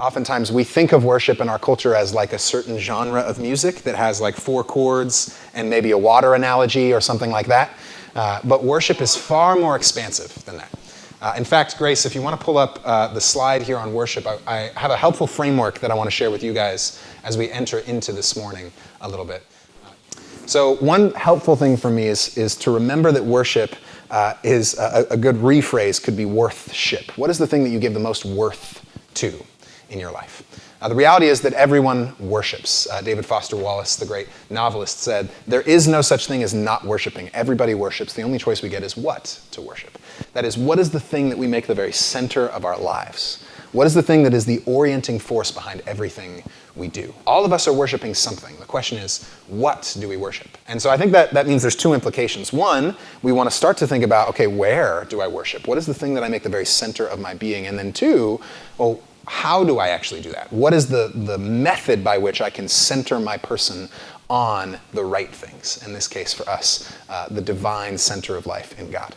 Oftentimes we think of worship in our culture as like a certain genre of music that has like 4 chords and maybe a water analogy or something like that. But worship is far more expansive than that. In fact, Grace, if you want to pull up the slide here on worship, I have a helpful framework that I want to share with you guys as we enter into this morning a little bit. So one helpful thing for me is to remember that worship is a good rephrase could be worthship. What is the thing that you give the most worth to in your life? The reality is that everyone worships. David Foster Wallace, the great novelist, said, "There is no such thing as not worshiping. Everybody worships. The only choice we get is what to worship." That is, what is the thing that we make the very center of our lives? What is the thing that is the orienting force behind everything we do? All of us are worshiping something. The question is, what do we worship? And so I think that means there's 2 implications. One, we want to start to think about, okay, where do I worship? What is the thing that I make the very center of my being? And then 2, well, how do I actually do that? What is the method by which I can center my person on the right things? In this case, for us, the divine center of life in God.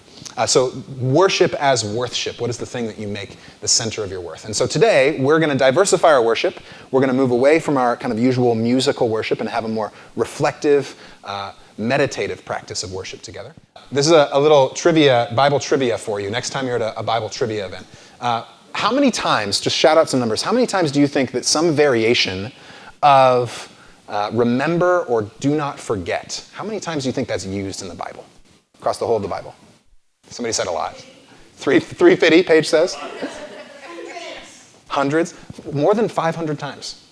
So worship as worthship. What is the thing that you make the center of your worth? And so today, we're going to diversify our worship. We're going to move away from our kind of usual musical worship and have a more reflective, meditative practice of worship together. This is a little trivia, Bible trivia for you. Next time you're at a Bible trivia event. How many times, just shout out some numbers, how many times do you think that some variation of remember or do not forget, how many times do you think that's used in the Bible? Across the whole of the Bible? Somebody said a lot. 350, Paige says? Hundreds? More than 500 times.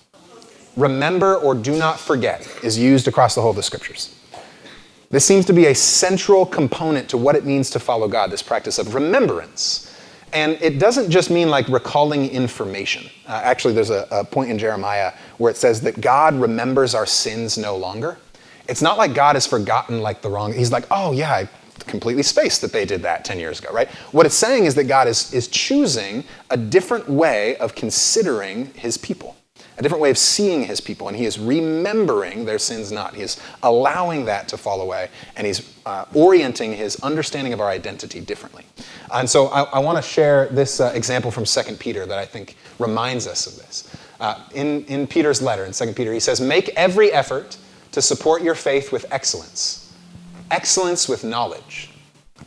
Remember or do not forget is used across the whole of the scriptures. This seems to be a central component to what it means to follow God, this practice of remembrance. And it doesn't just mean like recalling information. Actually, there's a point in Jeremiah where it says that God remembers our sins no longer. It's not like God has forgotten like the wrong, he's like, oh yeah, I completely spaced that they did that 10 years ago, right? What it's saying is that God is choosing a different way of considering his people, a different way of seeing his people, and he is remembering their sins not. He is allowing that to fall away, and he's orienting his understanding of our identity differently. And so I want to share this example from 2 Peter that I think reminds us of this. In Peter's letter, in 2 Peter, he says, "Make every effort to support your faith with excellence. Excellence with knowledge.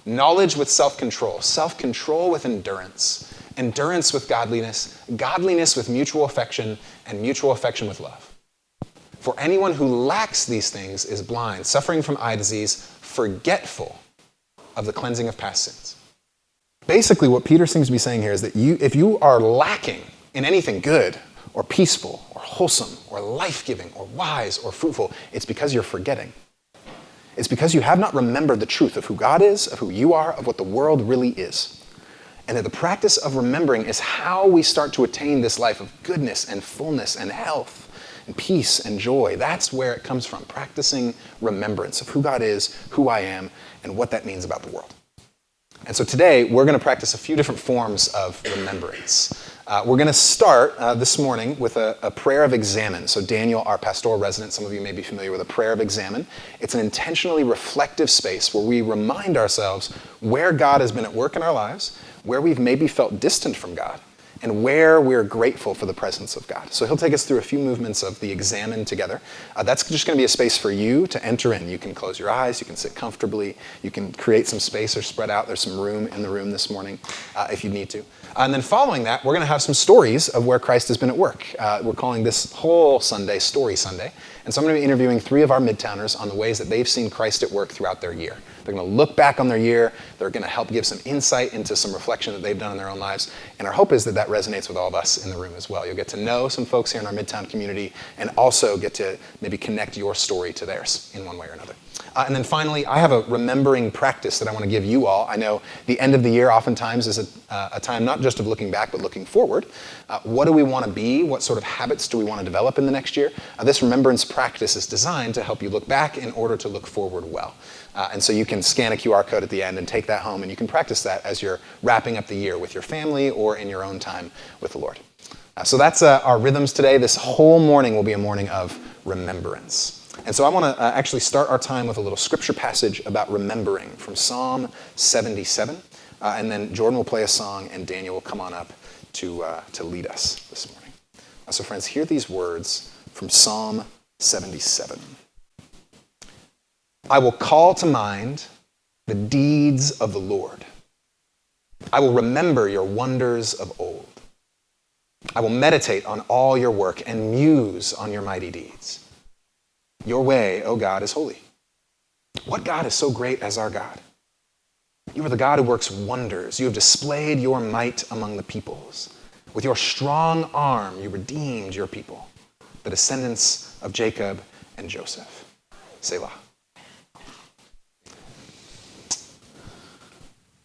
Knowledge with self-control. Self-control with endurance. Endurance with godliness. Godliness with mutual affection. And mutual affection with love. For anyone who lacks these things is blind, suffering from eye disease, forgetful of the cleansing of past sins." Basically, what Peter seems to be saying here is that if you are lacking in anything good or peaceful or wholesome or life-giving or wise or fruitful, it's because you're forgetting. It's because you have not remembered the truth of who God is, of who you are, of what the world really is. And that the practice of remembering is how we start to attain this life of goodness and fullness and health and peace and joy. That's where it comes from, practicing remembrance of who God is, who I am, and what that means about the world. And so today, we're going to practice a few different forms of remembrance. We're going to start this morning with a prayer of examen. So Daniel, our pastoral resident, some of you may be familiar with a prayer of examen. It's an intentionally reflective space where we remind ourselves where God has been at work in our lives, where we've maybe felt distant from God, and where we're grateful for the presence of God. So he'll take us through a few movements of the examen together. That's just going to be a space for you to enter in. You can close your eyes, you can sit comfortably, you can create some space or spread out. There's some room in the room this morning if you need to. And then following that, we're going to have some stories of where Christ has been at work. We're calling this whole Sunday Story Sunday. And so I'm going to be interviewing 3 of our Midtowners on the ways that they've seen Christ at work throughout their year. They're going to look back on their year. They're going to help give some insight into some reflection that they've done in their own lives. And our hope is that that resonates with all of us in the room as well. You'll get to know some folks here in our Midtown community and also get to maybe connect your story to theirs in one way or another. And then finally, I have a remembering practice that I want to give you all. I know the end of the year oftentimes is a time not just of looking back, but looking forward. What do we want to be? What sort of habits do we want to develop in the next year? This remembrance practice is designed to help you look back in order to look forward well. And so you can scan a QR code at the end and take that home, and you can practice that as you're wrapping up the year with your family or in your own time with the Lord. So that's our rhythms today. This whole morning will be a morning of remembrance. And so I want to actually start our time with a little scripture passage about remembering from Psalm 77. And then Jordan will play a song and Daniel will come on up to lead us this morning. So friends, hear these words from Psalm 77. I will call to mind the deeds of the Lord. I will remember your wonders of old. I will meditate on all your work and muse on your mighty deeds. Your way, O God, is holy. What God is so great as our God? You are the God who works wonders. You have displayed your might among the peoples. With your strong arm, you redeemed your people, the descendants of Jacob and Joseph. Selah.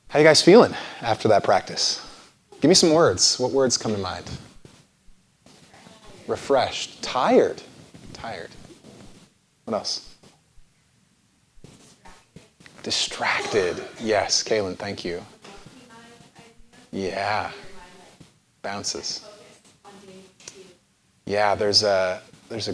How you guys feeling after that practice? Give me some words. What words come to mind? Refreshed. Tired. What else? Distracted. Yes, Kaylin, thank you. Yeah. Bounces. Yeah, there's a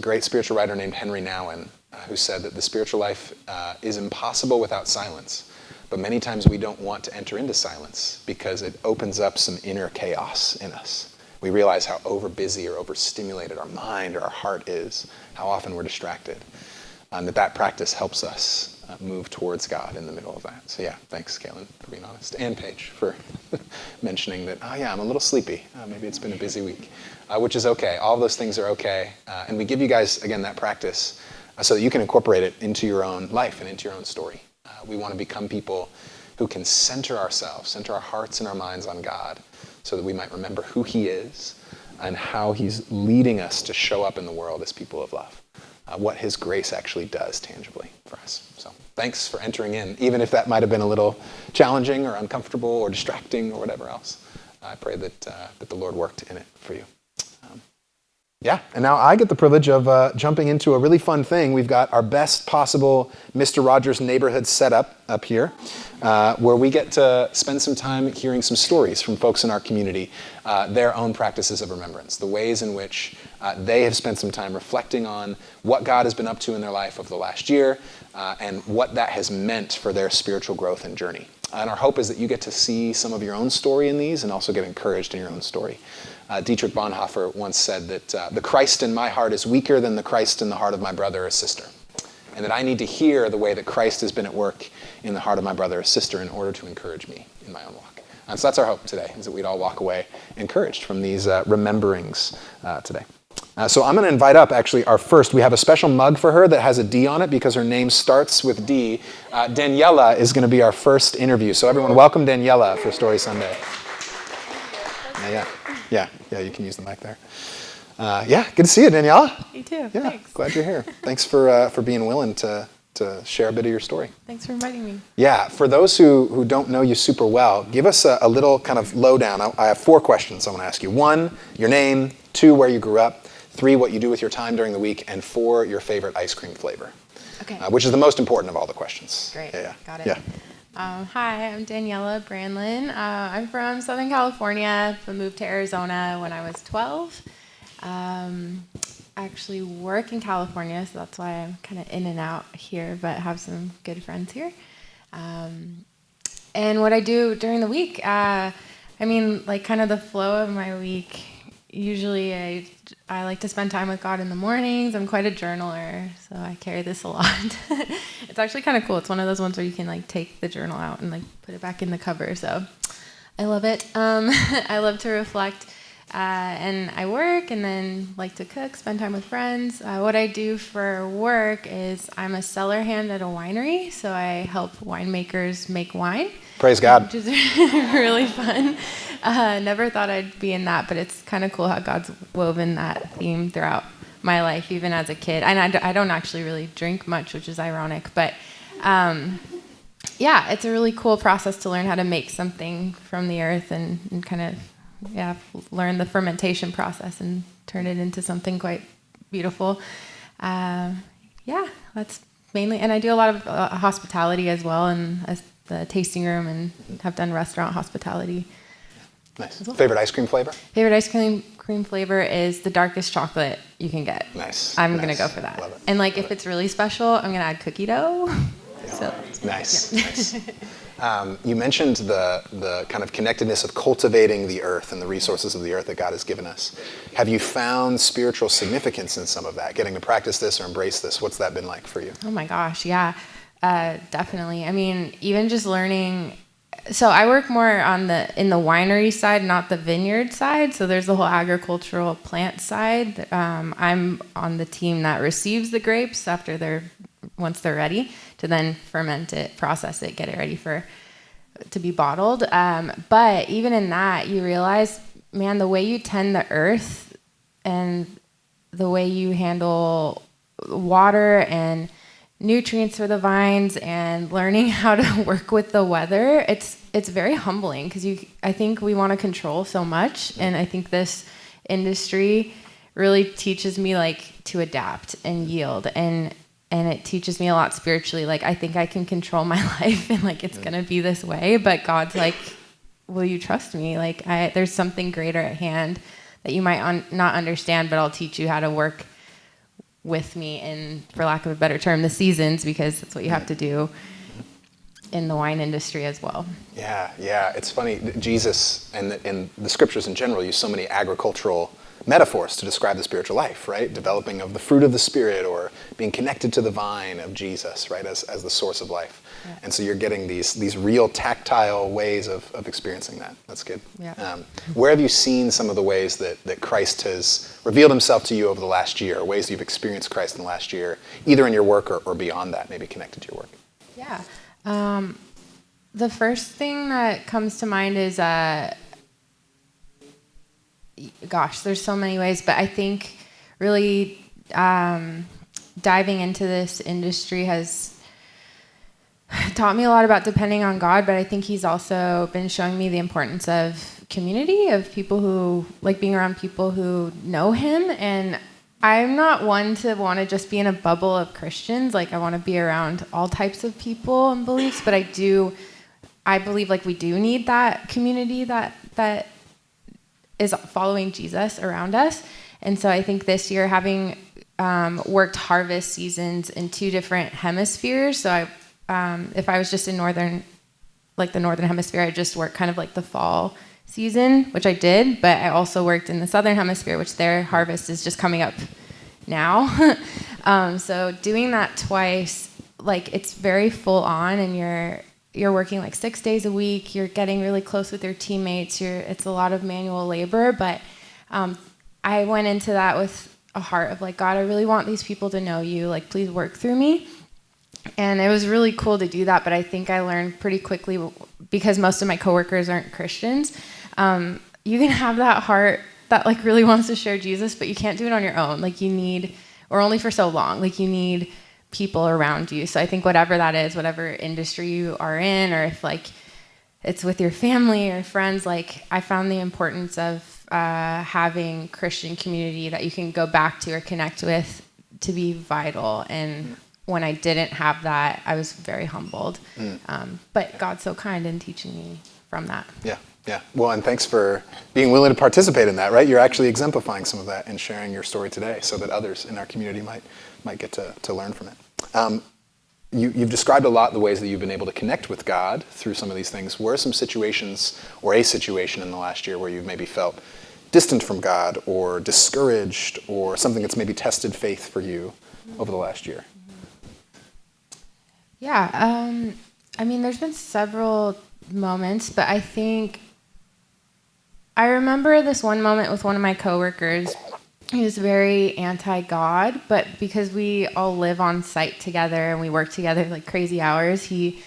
great spiritual writer named Henry Nouwen who said that the spiritual life is impossible without silence. But many times we don't want to enter into silence because it opens up some inner chaos in us. We realize how overbusy or overstimulated our mind or our heart is, how often we're distracted. And that practice helps us move towards God in the middle of that. So yeah, thanks, Kaylin, for being honest. And Paige for mentioning that, I'm a little sleepy. Maybe it's been a busy week, which is okay. All those things are okay. And we give you guys, again, that practice so that you can incorporate it into your own life and into your own story. We want to become people who can center ourselves, center our hearts and our minds on God so that we might remember who he is and how he's leading us to show up in the world as people of love. What his grace actually does tangibly for us. So thanks for entering in, even if that might have been a little challenging or uncomfortable or distracting or whatever else. I pray that the Lord worked in it for you. And now I get the privilege of jumping into a really fun thing. We've got our best possible Mr. Rogers neighborhood setup up here, where we get to spend some time hearing some stories from folks in our community, their own practices of remembrance, the ways in which they have spent some time reflecting on what God has been up to in their life over the last year, and what that has meant for their spiritual growth and journey. And our hope is that you get to see some of your own story in these and also get encouraged in your own story. Dietrich Bonhoeffer once said that the Christ in my heart is weaker than the Christ in the heart of my brother or sister, and that I need to hear the way that Christ has been at work in the heart of my brother or sister in order to encourage me in my own walk. And so that's our hope today, is that we'd all walk away encouraged from these rememberings today. So I'm going to invite up, actually, our first. We have a special mug for her that has a D on it because her name starts with D. Daniela is going to be our first interview. So everyone, welcome Daniela for Story Sunday. Yeah, you can use the mic there. Good to see you, Daniela. You too. Yeah, Thanks. Glad you're here. Thanks for being willing to share a bit of your story. Thanks for inviting me. Yeah, for those who don't know you super well, give us a little kind of lowdown. I have 4 questions I want to ask you. 1, your name. 2, where you grew up. 3, what you do with your time during the week. And 4, your favorite ice cream flavor. Okay. Which is the most important of all the questions. Great. Yeah. Got it. Yeah. Hi, I'm Daniela Brandlin. I'm from Southern California. I moved to Arizona when I was 12. I actually work in California, so that's why I'm kind of in and out here, but have some good friends here. And what I do during the week, kind of the flow of my week, usually I like to spend time with God in the mornings. I'm quite a journaler, so I carry this a lot. It's actually kind of cool. It's one of those ones where you can take the journal out and put it back in the cover. So I love it. I love to reflect, and I work and then like to cook, spend time with friends. What I do for work is I'm a cellar hand at a winery, so I help winemakers make wine. Praise God. Which is really fun. Never thought I'd be in that, but it's kind of cool how God's woven that theme throughout my life, even as a kid. And I don't actually really drink much, which is ironic. But it's a really cool process to learn how to make something from the earth and kind of learn the fermentation process and turn it into something quite beautiful. That's mainly, and I do a lot of hospitality as well, and the tasting room, and have done restaurant hospitality. Nice. Well. Favorite ice cream flavor? Favorite ice cream flavor is the darkest chocolate you can get. Nice. I'm going to go for that. Love it. And if it's really special, I'm going to add cookie dough. So Nice. You mentioned the kind of connectedness of cultivating the earth and the resources of the earth that God has given us. Have you found spiritual significance in some of that, getting to practice this or embrace this? What's that been like for you? Oh my gosh, yeah, definitely. I mean, even just learning. So I work more in the winery side, not the vineyard side. So there's the whole agricultural plant side. I'm on the team that receives the grapes once they're ready to then ferment it, process it, get it ready to be bottled. But even in that, you realize, man, the way you tend the earth and the way you handle water and nutrients for the vines and learning how to work with the weather, it's very humbling because I think we want to control so much, and I think this industry really teaches me like to adapt and yield, and it teaches me a lot spiritually. Like I think I can control my life and like it's gonna be this way, but God's like, will you trust me? Like there's something greater at hand that you might not understand, but I'll teach you how to work with me in, for lack of a better term, the seasons, because that's what you have to do in the wine industry as well. Yeah. It's funny, Jesus and the scriptures in general use so many agricultural metaphors to describe the spiritual life, right? Developing of the fruit of the Spirit or being connected to the vine of Jesus, right, as the source of life. Yeah. And so you're getting these real tactile ways of experiencing that. That's good. Yeah. Where have you seen some of the ways that Christ has revealed himself to you over the last year, or ways you've experienced Christ in the last year, either in your work or beyond that, maybe connected to your work? Yeah. The first thing that comes to mind is, there's so many ways, but I think really diving into this industry has taught me a lot about depending on God, but I think he's also been showing me the importance of community, of people who, like being around people who know him. And I'm not one to want to just be in a bubble of Christians. Like I want to be around all types of people and beliefs, but I believe like we do need that community that is following Jesus around us. And so I think this year, having worked harvest seasons in 2 different hemispheres, so if I was just in the northern hemisphere, I just worked kind of like the fall season, which I did, but I also worked in the southern hemisphere, which their harvest is just coming up now. So doing that twice, like it's very full on, and you're working like 6 days a week. You're getting really close with your teammates. It's a lot of manual labor, but I went into that with a heart of like, God, I really want these people to know you. Like, please work through me. And it was really cool to do that, but I think I learned pretty quickly, because most of my coworkers aren't Christians, you can have that heart that like really wants to share Jesus, but you can't do it on your own. Like or only for so long. Like you need people around you. So I think whatever that is, whatever industry you are in, or if like it's with your family or friends, like I found the importance of having Christian community that you can go back to or connect with to be vital. And when I didn't have that, I was very humbled. But God's so kind in teaching me from that. Yeah. Well, and thanks for being willing to participate in that, right? You're actually exemplifying some of that and sharing your story today so that others in our community might get to learn from it. You've described a lot the ways that you've been able to connect with God through some of these things. Where are some situations or a situation in the last year where you've maybe felt distant from God or discouraged, or something that's maybe tested faith for you over the last year? Yeah, I mean, there's been several moments, but I think I remember this one moment with one of my coworkers. He was very anti-God, but because we all live on site together and we work together like crazy hours, he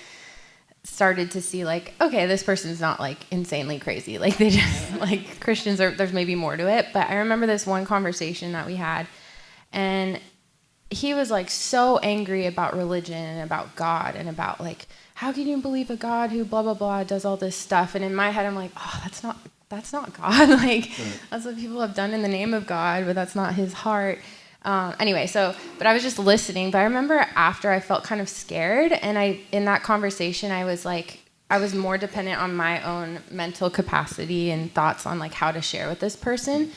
started to see like, okay, this person's not like insanely crazy. Like they just like Christians there's maybe more to it. But I remember this one conversation that we had, and he was like so angry about religion and about God and about like, how can you believe a God who blah, blah, blah, does all this stuff? And in my head, I'm like, oh, that's not God. Like, that's what people have done in the name of God, but that's not his heart. Anyway, but I was just listening. But I remember after I felt kind of scared, and in that conversation, I was more dependent on my own mental capacity and thoughts on like how to share with this person.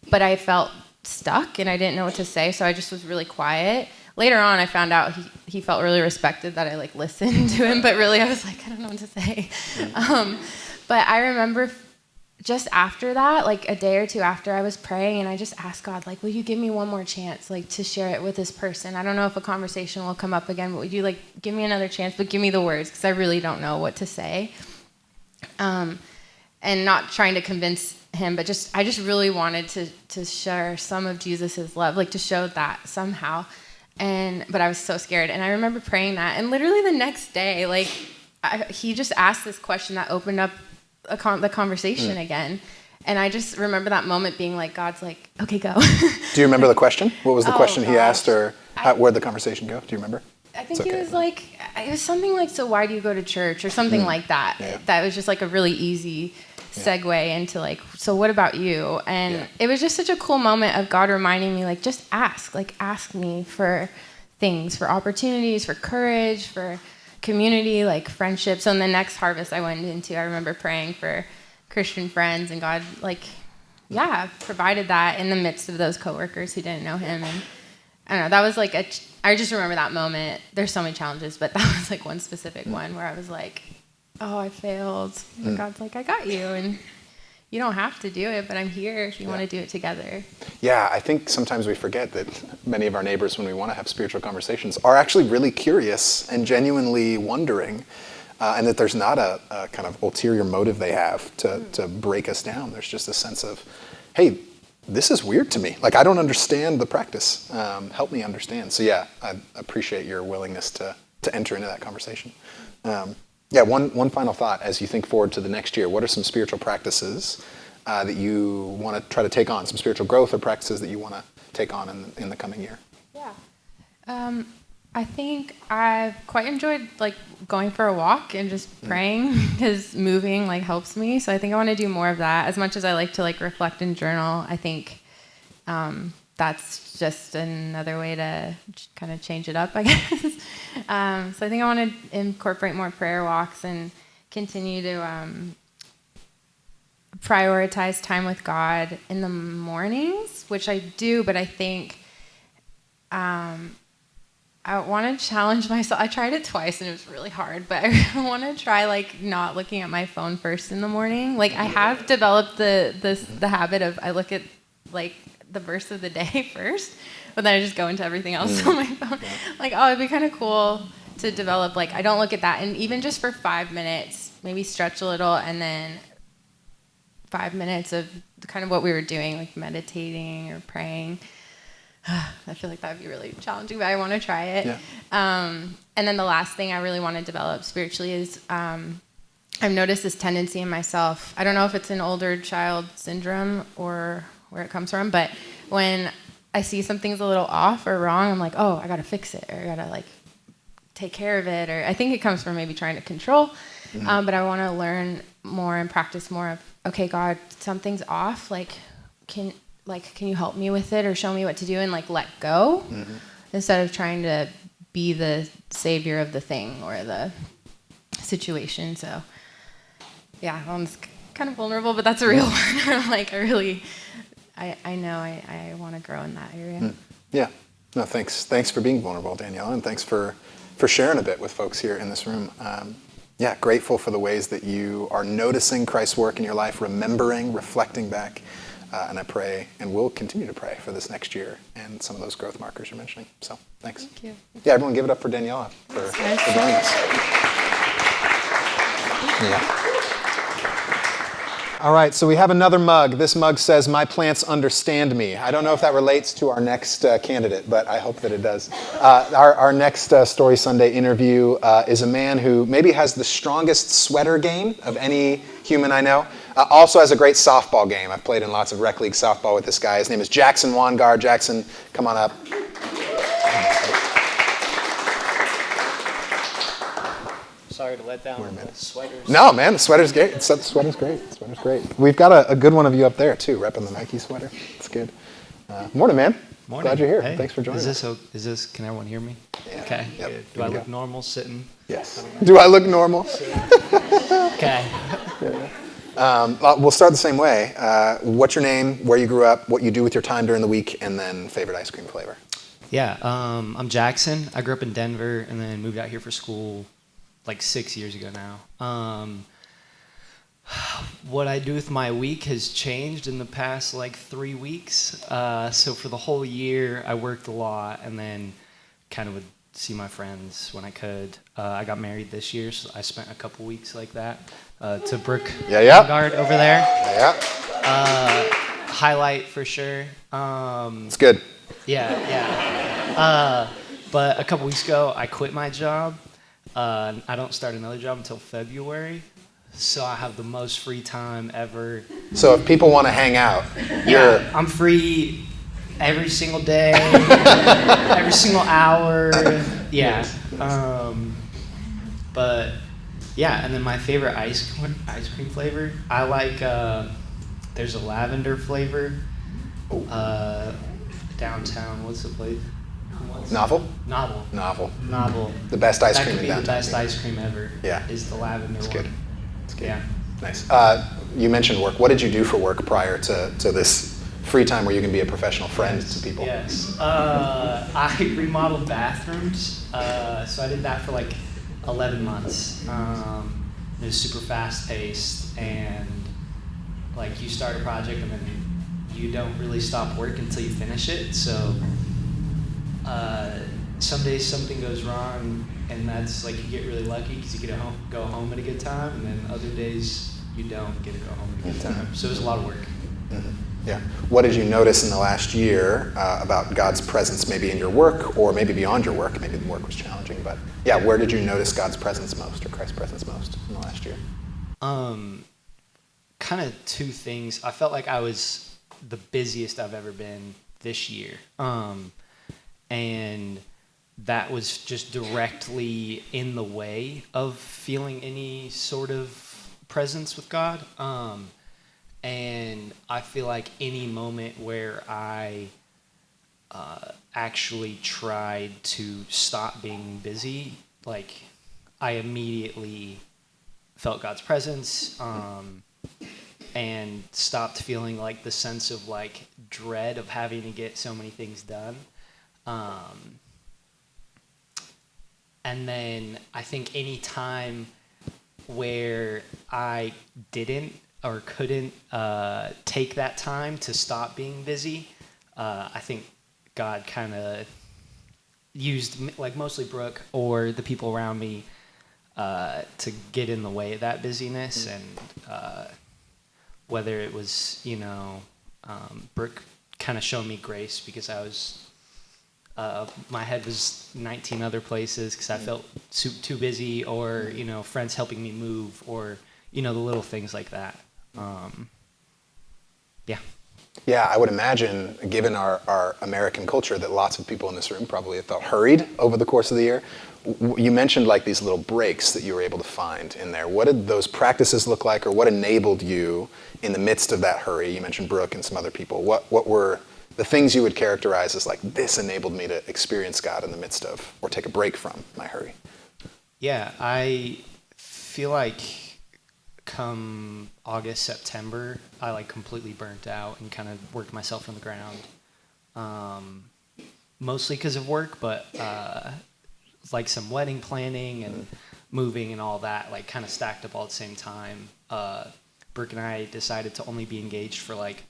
But I felt stuck and I didn't know what to say, so I just was really quiet, later on I found out he felt really respected that I like listened to him, but really I was like, I don't know what to say. But I remember just after that, like a day or two after, I was praying and I just asked God, like, will you give me one more chance, like, to share it with this person? I don't know if a conversation will come up again, but would you, like, give me another chance, but give me the words, because I really don't know what to say. And not trying to convince him, but I just really wanted to share some of Jesus's love, like, to show that somehow. But I was so scared. And I remember praying that, and literally the next day, like, he just asked this question that opened up the conversation again. And I just remember that moment being like, God's like, okay, go. Do you remember the question? What was the question he asked, or where'd the conversation go? Do you remember? I think he was like, it was something like, so why do you go to church, or something like that. Yeah. That was just like a really easy segue into like, so what about you? And it was just such a cool moment of God reminding me, like, just ask me for things, for opportunities, for courage, for community, like friendship. So in the next harvest I went into, I remember praying for Christian friends, and God, like, provided that in the midst of those coworkers who didn't know him. And I don't know, that was like I just remember that moment. There's so many challenges, but that was like one specific one where I was like, oh, I failed. And God's like, I got you, and you don't have to do it, but I'm here if you want to do it together. Yeah, I think sometimes we forget that many of our neighbors, when we want to have spiritual conversations, are actually really curious and genuinely wondering, and that there's not a kind of ulterior motive they have to break us down. There's just a sense of, hey, this is weird to me. Like, I don't understand the practice. Help me understand. So yeah, I appreciate your willingness to enter into that conversation. One final thought as you think forward to the next year. What are some spiritual practices that you want to try to take on? Some spiritual growth or practices that you want to take on in the coming year? Yeah. I think I've quite enjoyed like going for a walk and just praying, because moving like helps me. So I think I want to do more of that. As much as I like to like reflect and journal, I think that's just another way to kind of change it up, I guess. So I think I want to incorporate more prayer walks and continue to prioritize time with God in the mornings, which I do, but I think I want to challenge myself. I tried it twice and it was really hard, but I want to try like not looking at my phone first in the morning. Like, I have developed the habit of, I look at like the verse of the day first, but then I just go into everything else on my phone. Like, oh, it'd be kind of cool to develop, like, I don't look at that. And even just for 5 minutes, maybe stretch a little, and then 5 minutes of kind of what we were doing, like meditating or praying. I feel like that would be really challenging, but I want to try it. Yeah. And then the last thing I really want to develop spiritually is I've noticed this tendency in myself. I don't know if it's an older child syndrome or where it comes from, but when I see something's a little off or wrong, I'm like, oh, I got to fix it, or I got to like take care of it. Or I think it comes from maybe trying to control, but I want to learn more and practice more of, okay, God, something's off. Like, can you help me with it, or show me what to do, and like let go, instead of trying to be the savior of the thing or the situation. So yeah, I'm kind of vulnerable, but that's a real one. Like, I know I want to grow in that area. Yeah. No, thanks. Thanks for being vulnerable, Daniela, and thanks for sharing a bit with folks here in this room. Grateful for the ways that you are noticing Christ's work in your life, remembering, reflecting back. And I pray, and will continue to pray for this next year and some of those growth markers you're mentioning. So, thanks. Thank you. Yeah, everyone give it up for Daniela for joining us. Yeah. All right, so we have another mug. This mug says, "My plants understand me." I don't know if that relates to our next candidate, but I hope that it does. Our next Story Sunday interview is a man who maybe has the strongest sweater game of any human I know. Also has a great softball game. I've played in lots of rec league softball with this guy. His name is Jackson Wangar. Jackson, come on up. Sorry to let down the sweaters. No, man, the sweater's great. The sweater's great. The sweater's great. We've got a good one of you up there, too, repping the Nike sweater. It's good. Morning, man. Morning. Glad you're here. Hey. Thanks for joining us. Is this, can everyone hear me? Yeah. Okay. Yep. Good. Do I look normal sitting? Yes. Do I look normal? Okay. We'll start the same way. What's your name, where you grew up, what you do with your time during the week, and then favorite ice cream flavor? Yeah, I'm Jackson. I grew up in Denver and then moved out here for school like 6 years ago now. What I do with my week has changed in the past like 3 weeks. So for the whole year, I worked a lot and then kind of would see my friends when I could. I got married this year, so I spent a couple weeks like that. To Brooke Guard over there. Yeah. Highlight for sure. It's good. Yeah. But a couple weeks ago, I quit my job. I don't start another job until February, so I have the most free time ever. So if people want to hang out, I'm free every single day, every single hour. Yeah. But yeah, and then my favorite ice cream flavor, I like. There's a lavender flavor. Downtown, what's the place? Novel. The best ice cream in downtown. That could be the best ice cream ever. Yeah. Is the lavender It's one. good. It's good. Yeah. Nice. You mentioned work. What did you do for work prior to this free time where you can be a professional friend to people? Yes. I remodeled bathrooms. So I did that for like 11 months. It was super fast paced, and like you start a project and then you don't really stop work until you finish it. So some days something goes wrong, and that's like you get really lucky because you get to go home at a good time, and then other days you don't get to go home at a good time. So it was a lot of work. Mm-hmm. Yeah. What did you notice in the last year about God's presence, maybe in your work or maybe beyond your work? Maybe the work was challenging, but yeah, where did you notice God's presence most or Christ's presence most in the last year? Kind of two things. I felt like I was the busiest I've ever been this year. And that was just directly in the way of feeling any sort of presence with God. And I feel like any moment where I actually tried to stop being busy, like I immediately felt God's presence, and stopped feeling like the sense of like dread of having to get so many things done. And then I think any time where I didn't or couldn't take that time to stop being busy, I think God kind of used like mostly Brooke or the people around me to get in the way of that busyness. And whether it was, Brooke kind of showed me grace because I was, my head was 19 other places because I felt too busy, or, friends helping me move, or, the little things like that. Yeah. Yeah, I would imagine, given our American culture, that lots of people in this room probably have felt hurried over the course of the year. You mentioned like these little breaks that you were able to find in there. What did those practices look like, or what enabled you in the midst of that hurry? You mentioned Brooke and some other people. What were the things you would characterize as like, this enabled me to experience God in the midst of, or take a break from my hurry? Yeah, I feel like come August, September, I like completely burnt out and kind of worked myself on the ground. Mostly because of work, but like some wedding planning and moving and all that, like kind of stacked up all at the same time. Brooke and I decided to only be engaged for like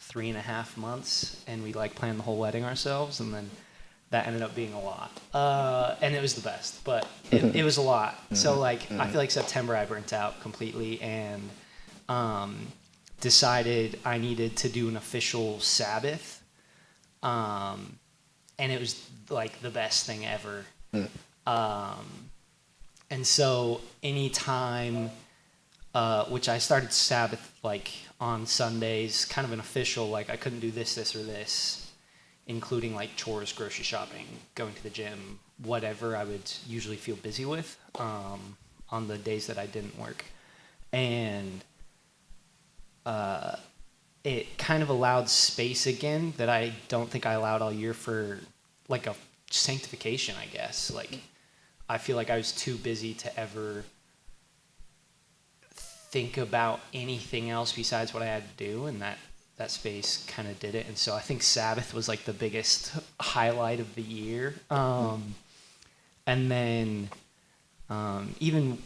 3.5 months, and we like planned the whole wedding ourselves, and then that ended up being a lot. And it was the best, but it was a lot. So like, I feel like September I burnt out completely, and decided I needed to do an official Sabbath. And it was like the best thing ever. And so anytime, which I started Sabbath like on Sundays, kind of an official, like I couldn't do this, or this, including like chores, grocery shopping, going to the gym, whatever I would usually feel busy with on the days that I didn't work. And it kind of allowed space again that I don't think I allowed all year for like a sanctification, I guess. Like, I feel like I was too busy to ever think about anything else besides what I had to do, and that space kind of did it. And so I think Sabbath was like the biggest highlight of the year. And then even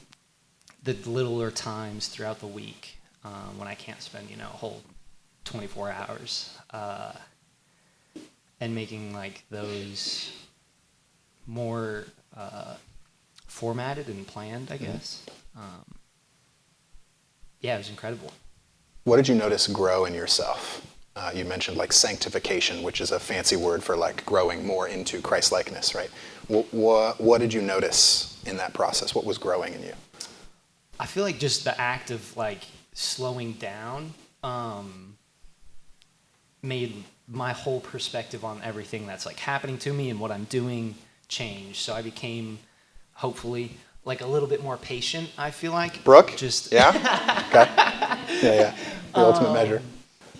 the littler times throughout the week when I can't spend, a whole 24 hours and making like those more formatted and planned, I guess. Yeah, it was incredible. What did you notice grow in yourself? You mentioned like sanctification, which is a fancy word for like growing more into Christ-likeness, right? What did you notice in that process? What was growing in you? I feel like just the act of like slowing down made my whole perspective on everything that's like happening to me and what I'm doing change. So I became, hopefully, like a little bit more patient, I feel like. Brooke? Just Yeah? Okay. Yeah. The ultimate measure.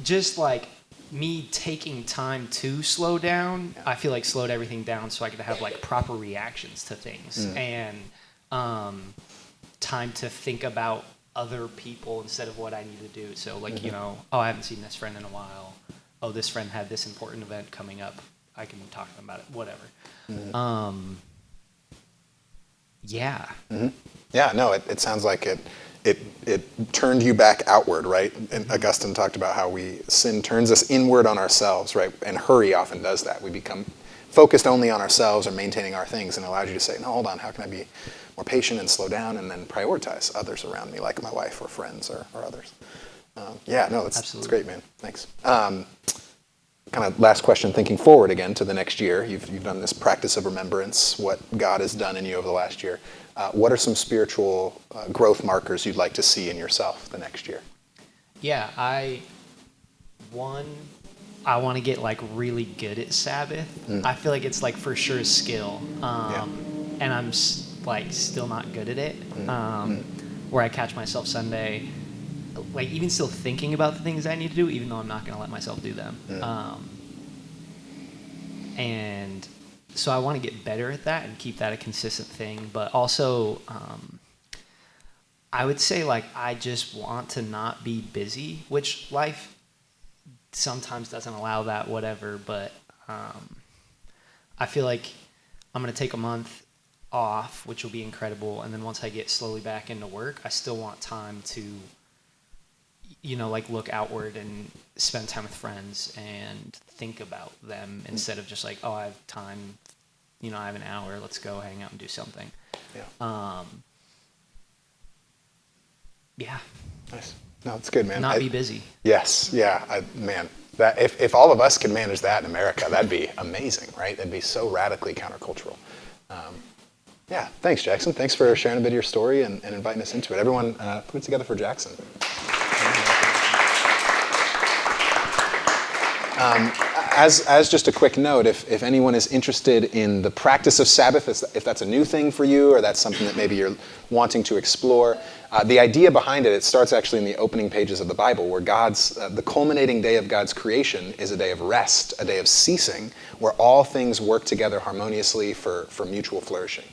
Just like me taking time to slow down, I feel like slowed everything down so I could have like proper reactions to things and time to think about other people instead of what I need to do. So like, I haven't seen this friend in a while. Oh, this friend had this important event coming up. I can talk to them about it, whatever. Yeah. Mm-hmm. Yeah, no, it sounds like it turned you back outward, right? And Augustine talked about how sin turns us inward on ourselves, right? And hurry often does that. We become focused only on ourselves or maintaining our things, and it allows you to say, no, hold on, how can I be more patient and slow down and then prioritize others around me, like my wife or friends or others. That's great, man. Thanks. Kind of last question, thinking forward again to the next year. You've done this practice of remembrance, what God has done in you over the last year. What are some spiritual growth markers you'd like to see in yourself the next year? Yeah, I want to get like really good at Sabbath. I feel like it's like for sure a skill, and I'm like still not good at it. Where I catch myself Sunday, like even still thinking about the things I need to do, even though I'm not going to let myself do them. And so I want to get better at that and keep that a consistent thing. But also, I would say like I just want to not be busy, which life sometimes doesn't allow that, whatever. But I feel like I'm going to take a month off, which will be incredible. And then once I get slowly back into work, I still want time to like look outward and spend time with friends and think about them instead of just like, oh, I have time, I have an hour, let's go hang out and do something. Yeah. Nice. No, it's good, man. Not be busy. Yes. Yeah. Man, that if all of us could manage that in America, that'd be amazing, right? That'd be so radically countercultural. Yeah. Thanks, Jackson. Thanks for sharing a bit of your story and inviting us into it. Everyone, put it together for Jackson. As just a quick note, if anyone is interested in the practice of Sabbath, if that's a new thing for you or that's something that maybe you're wanting to explore, the idea behind it starts actually in the opening pages of the Bible, where the culminating day of God's creation is a day of rest, a day of ceasing, where all things work together harmoniously for mutual flourishing.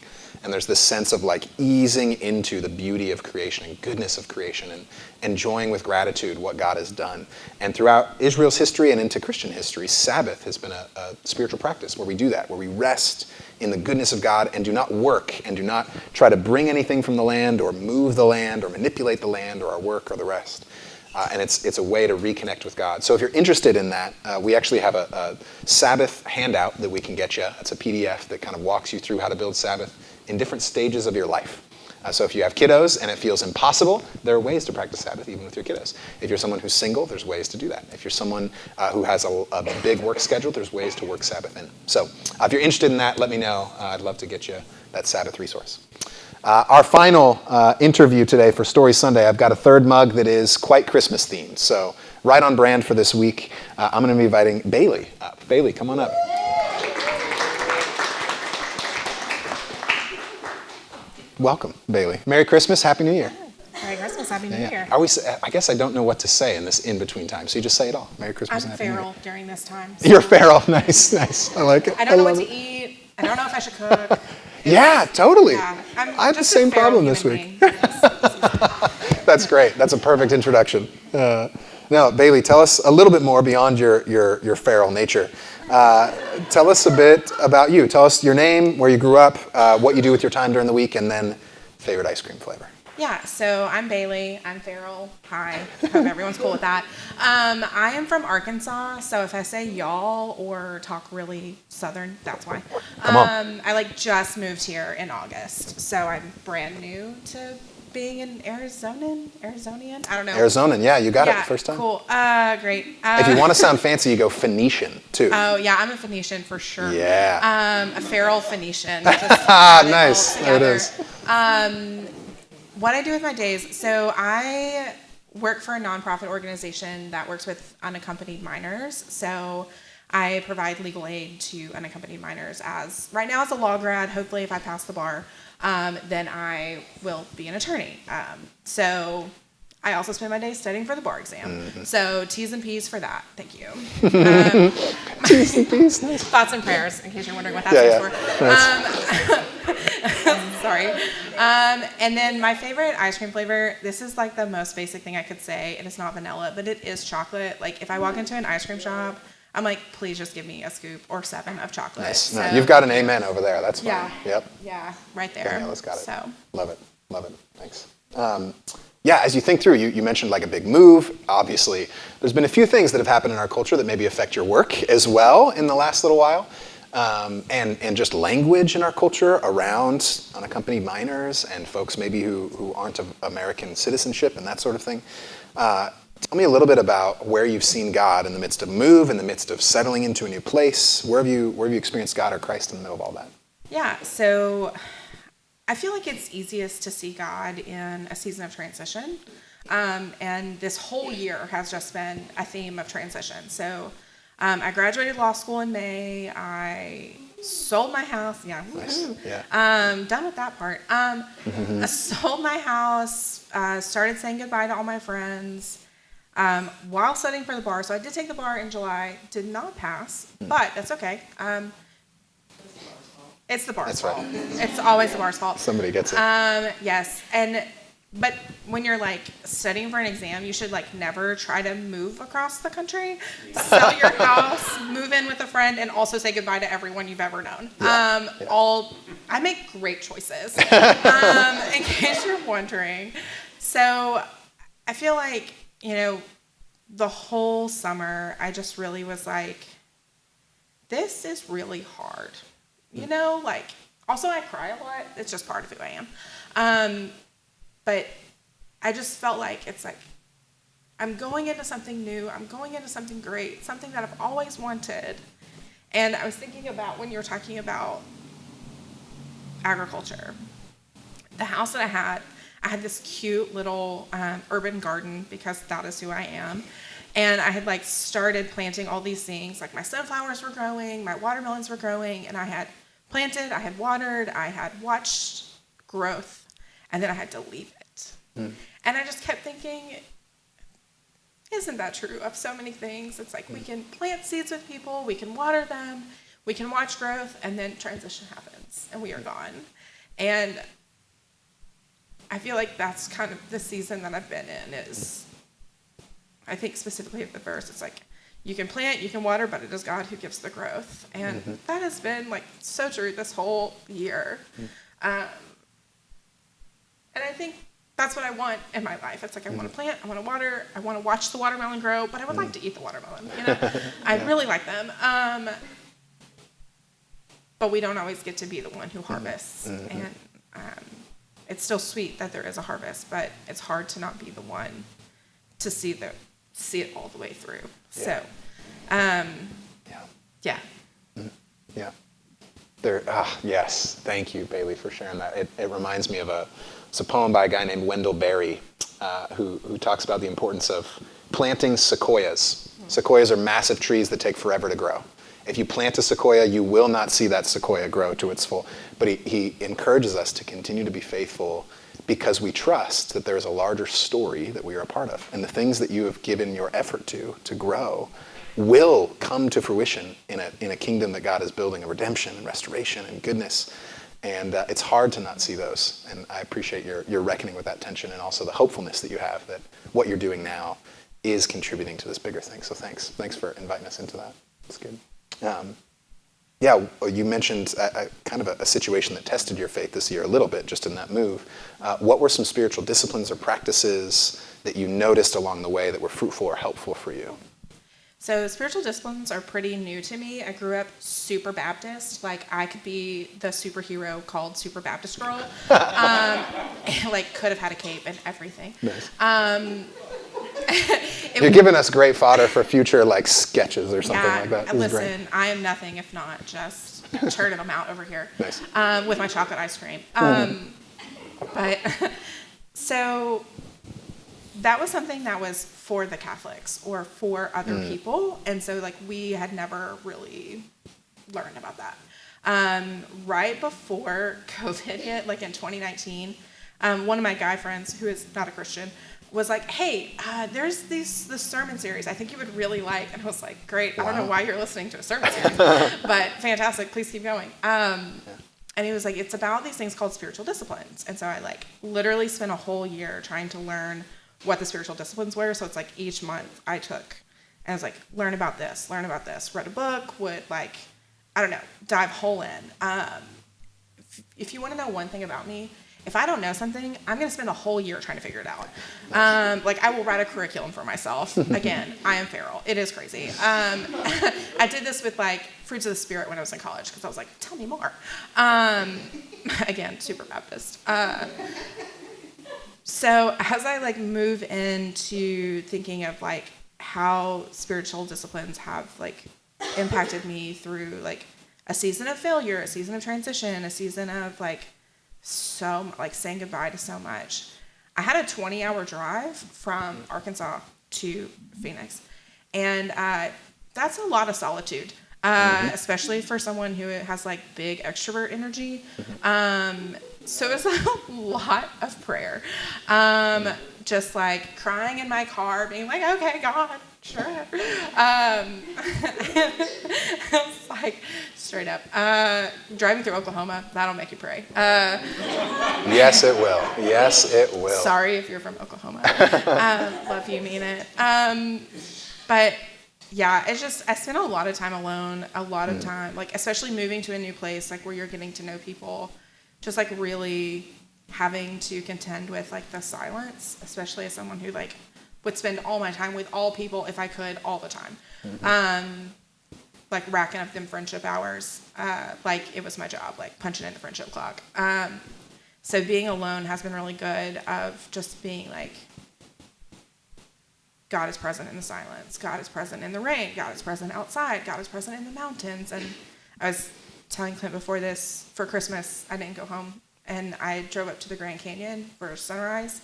And there's this sense of like easing into the beauty of creation and goodness of creation and enjoying with gratitude what God has done. And throughout Israel's history and into Christian history, Sabbath has been a spiritual practice where we do that, where we rest in the goodness of God and do not work and do not try to bring anything from the land or move the land or manipulate the land or our work or the rest. And it's a way to reconnect with God. So if you're interested in that, we actually have a Sabbath handout that we can get you. It's a PDF that kind of walks you through how to build Sabbath in different stages of your life. So if you have kiddos and it feels impossible, there are ways to practice Sabbath even with your kiddos. If you're someone who's single, there's ways to do that. If you're someone who has a big work schedule, there's ways to work Sabbath in. So if you're interested in that, let me know. I'd love to get you that Sabbath resource. Our final interview today for Story Sunday, I've got a third mug that is quite Christmas themed. So right on brand for this week, I'm going to be inviting Bailey up. Bailey, come on up. Welcome, Bailey. Merry Christmas, Happy New Year. Merry Christmas, Happy New Year. I guess I don't know what to say in this in-between time, so you just say it all. Merry Christmas and Happy New Year. I'm feral during this time. So You're feral. Nice. I like it. I don't know what to eat. I don't know if I should cook. Yeah, totally. Yeah, I have the same problem this week. That's great. That's a perfect introduction. No, Bailey, tell us a little bit more beyond your feral nature. Tell us a bit about you. Tell us your name, where you grew up, what you do with your time during the week, and then favorite ice cream flavor. Yeah, so I'm Bailey. I'm feral. Hi. Hope everyone's cool with that. I am from Arkansas, so if I say y'all or talk really southern, that's why. Come on. I just moved here in August, so I'm brand new to being an Arizonian. I don't know. Arizonan, yeah, you got it the first time. Cool. Great. If you want to sound fancy, you go Phoenician, too. Oh, yeah, I'm a Phoenician for sure. Yeah. A feral Phoenician. Just add it all Nice. There it together. is. What I do with my days, so I work for a nonprofit organization that works with unaccompanied minors. So I provide legal aid to unaccompanied minors right now as a law grad. Hopefully if I pass the bar, then I will be an attorney. So I also spend my days studying for the bar exam. Mm-hmm. So T's and P's for that. Thank you. T's and P's, nice. Thoughts and prayers, in case you're wondering what that stands for. Sorry. And then my favorite ice cream flavor, this is like the most basic thing I could say. It is not vanilla, but it is chocolate. Like if I walk into an ice cream shop, I'm like, please just give me a scoop or 7 of chocolate. Nice. So, No, you've got an amen over there. That's fine. Yeah. Yep. Yeah, right there. Daniela's got it. So. Love it. Love it. Thanks. Yeah, as you think through, you mentioned like a big move. Obviously, there's been a few things that have happened in our culture that maybe affect your work as well in the last little while. And just language in our culture around unaccompanied minors and folks maybe who aren't of American citizenship and that sort of thing. Tell me a little bit about where you've seen God in the midst of move, in the midst of settling into a new place. Where have you experienced God or Christ in the middle of all that? Yeah, so I feel like it's easiest to see God in a season of transition. And this whole year has just been a theme of transition. So I graduated law school in May. I sold my house. Yeah. Nice. Yeah. Done with that part. I sold my house, started saying goodbye to all my friends while studying for the bar. So I did take the bar in July, did not pass, but that's okay. It's the bar's fault. Right. It's always the bar's fault. Somebody gets it. Yes. But when you're like studying for an exam, you should like never try to move across the country, sell your house, move in with a friend, and also say goodbye to everyone you've ever known. Yeah. I make great choices, in case you're wondering. So I feel like, the whole summer, I just really was like, this is really hard. Also I cry a lot. It's just part of who I am. But I just felt like it's like, I'm going into something new. I'm going into something great, something that I've always wanted. And I was thinking about when you were talking about agriculture. The house that I had this cute little urban garden because that is who I am. And I had like started planting all these things. Like my sunflowers were growing, my watermelons were growing, and I had planted, I had watered, I had watched growth. And then I had to leave it. And I just kept thinking, isn't that true of so many things? It's like we can plant seeds with people, we can water them, we can watch growth, and then transition happens, and we are gone. And I feel like that's kind of the season that I've been in is, I think specifically of the verse, it's like, you can plant, you can water, but it is God who gives the growth. And that has been like so true this whole year. And I think that's what I want in my life. It's like I want to plant, I want to water, I want to watch the watermelon grow, but I would like to eat the watermelon. I really like them. But we don't always get to be the one who harvests. And it's still sweet that there is a harvest, but it's hard to not be the one to see it all the way through. Yeah. So, yeah. Yeah. Yes. Thank you, Bailey, for sharing that. It reminds me of it's a poem by a guy named Wendell Berry, who talks about the importance of planting sequoias. Sequoias are massive trees that take forever to grow. If you plant a sequoia, you will not see that sequoia grow to its full. But he encourages us to continue to be faithful because we trust that there is a larger story that we are a part of. And the things that you have given your effort to grow will come to fruition in a kingdom that God is building, of redemption and restoration and goodness. And it's hard to not see those. And I appreciate your reckoning with that tension and also the hopefulness that you have that what you're doing now is contributing to this bigger thing. So thanks for inviting us into that. That's good. Yeah, you mentioned kind of a situation that tested your faith this year a little bit, just in that move. What were some spiritual disciplines or practices that you noticed along the way that were fruitful or helpful for you? So spiritual disciplines are pretty new to me. I grew up super Baptist. Like, I could be the superhero called Super Baptist Girl. Like, could have had a cape and everything. Nice. You're giving us great fodder for future like sketches or something like that. This is great. Listen, I am nothing if not just turning them out over here. Nice. With my chocolate ice cream. But so that was something that was for the Catholics or for other people. And so like we had never really learned about that. Right before COVID hit, like in 2019, one of my guy friends who is not a Christian was like, hey, there's this sermon series I think you would really like. And I was like, great. Wow. I don't know why you're listening to a sermon series, but fantastic. Please keep going. And he was like, it's about these things called spiritual disciplines. And so I like literally spent a whole year trying to learn what the spiritual disciplines were. So it's like each month I took, and I was like, learn about this, read a book, would like, I don't know, dive whole in. If you want to know one thing about me, if I don't know something, I'm going to spend a whole year trying to figure it out. Like, I will write a curriculum for myself. Again, I am feral. It is crazy. I did this with, like, Fruits of the Spirit when I was in college, because I was like, tell me more. Again, super Baptist. So as I, like, move into thinking of, like, how spiritual disciplines have, like, impacted me through, like, a season of failure, a season of transition, a season of, like, saying goodbye to so much. I had a 20-hour drive from Arkansas to Phoenix, and that's a lot of solitude, especially for someone who has like big extrovert energy. So it's a lot of prayer, just like crying in my car, being like, okay, God, sure. It's like straight up. Driving through Oklahoma, that'll make you pray. Yes, it will. Yes, it will. Sorry if you're from Oklahoma. Love you, mean it. But yeah, it's just, I spent a lot of time alone, a lot of time, like especially moving to a new place, like where you're getting to know people, just like really having to contend with like the silence, especially as someone who like would spend all my time with all people if I could all the time. Like racking up them friendship hours, like it was my job, like punching in the friendship clock. So being alone has been really good, of just being like, God is present in the silence. God is present in the rain. God is present outside. God is present in the mountains. And I was telling Clint before this, for Christmas, I didn't go home. And I drove up to the Grand Canyon for sunrise.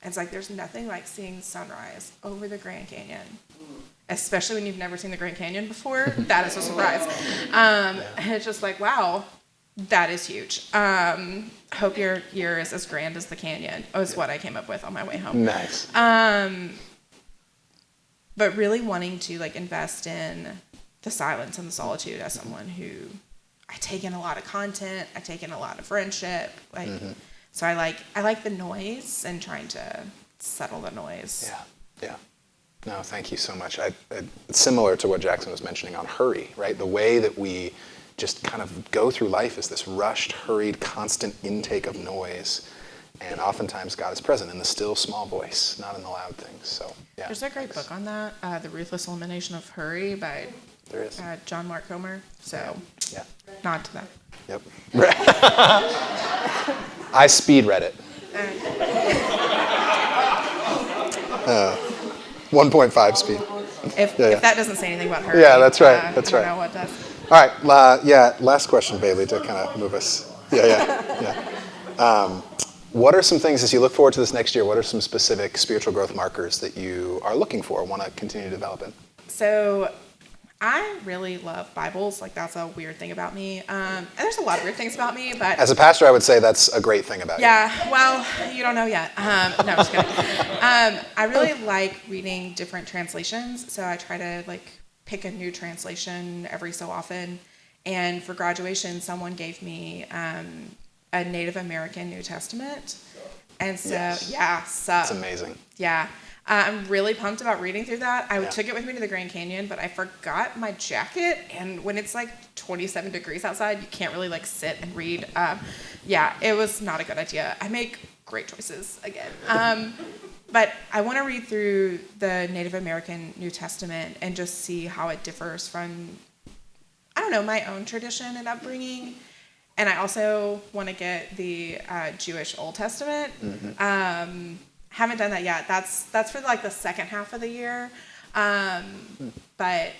And it's like, there's nothing like seeing sunrise over the Grand Canyon, especially when you've never seen the Grand Canyon before. That is a surprise. And it's just like, wow, that is huge. Hope your year is as grand as the canyon, was what I came up with on my way home. Nice. But really wanting to like invest in the silence and the solitude as someone who, I take in a lot of content, I take in a lot of friendship, like, so I like the noise and trying to settle the noise. Yeah. No, thank you so much. It's similar to what Jackson was mentioning on hurry, right? The way that we just kind of go through life is this rushed, hurried, constant intake of noise. And oftentimes God is present in the still, small voice, not in the loud things. So, yeah. There's a great book on that, The Ruthless Elimination of Hurry by John Mark Comer. So, nod to that. Yep. I speed read it. 1.5 speed. If that doesn't say anything about hurry. Yeah, that's right. That's right. I don't know what does. All right. Last question, Bailey, to kind of move us. Yeah. What are some things, as you look forward to this next year, what are some specific spiritual growth markers that you are looking for, want to continue to develop in? So I really love Bibles. Like, that's a weird thing about me. And there's a lot of weird things about me, but... As a pastor, I would say that's a great thing about you. Yeah, well, you don't know yet. No, I'm just kidding. I really like reading different translations, so I try to, like, pick a new translation every so often. And for graduation, someone gave me a Native American New Testament. And so, Yes. yeah, so... That's amazing. Yeah. I'm really pumped about reading through that. I Yeah. took it with me to the Grand Canyon, but I forgot my jacket. And when it's like 27 degrees outside, you can't really like sit and read. Yeah, it was not a good idea. I make great choices again. But I want to read through the Native American New Testament and just see how it differs from, I don't know, my own tradition and upbringing. And I also want to get the Jewish Old Testament. Haven't done that yet. That's for like the second half of the year. But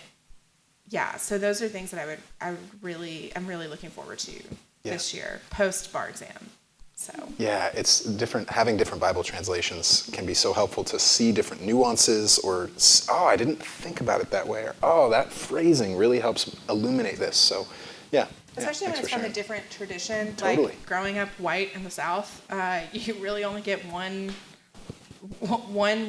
yeah, so those are things that I'm really looking forward to this year, post bar exam. So Yeah, it's different. Having different Bible translations can be so helpful to see different nuances, or I didn't think about it that way, or that phrasing really helps illuminate this. So, yeah. especially when thanks it's for from a sharing. different tradition, Totally. like growing up white in the South, you really only get one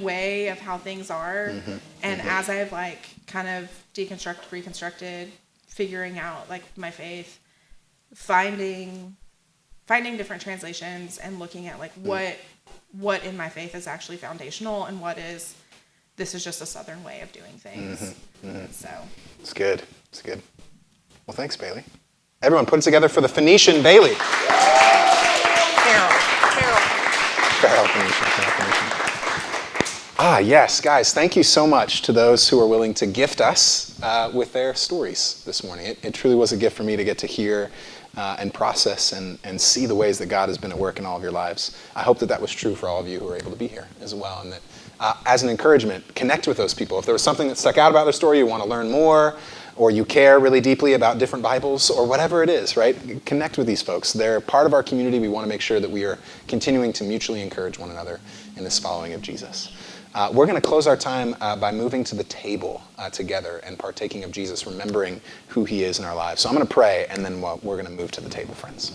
way of how things are. And as I've like kind of deconstructed, reconstructed, figuring out like my faith, finding different translations and looking at like what in my faith is actually foundational and this is just a Southern way of doing things. So It's good. It's good. Well, thanks, Bailey. Everyone, put it together for the Phoenician Bailey. Feral Phoenician. Yes, guys, thank you so much to those who are willing to gift us with their stories this morning. It truly was a gift for me to get to hear and process and see the ways that God has been at work in all of your lives. I hope that was true for all of you who were able to be here as well, and that as an encouragement, connect with those people. If there was something that stuck out about their story, you want to learn more, or you care really deeply about different Bibles, or whatever it is, right? Connect with these folks. They're part of our community. We want to make sure that we are continuing to mutually encourage one another in this following of Jesus. We're going to close our time by moving to the table together and partaking of Jesus, remembering who he is in our lives. So I'm going to pray, and then we're going to move to the table, friends.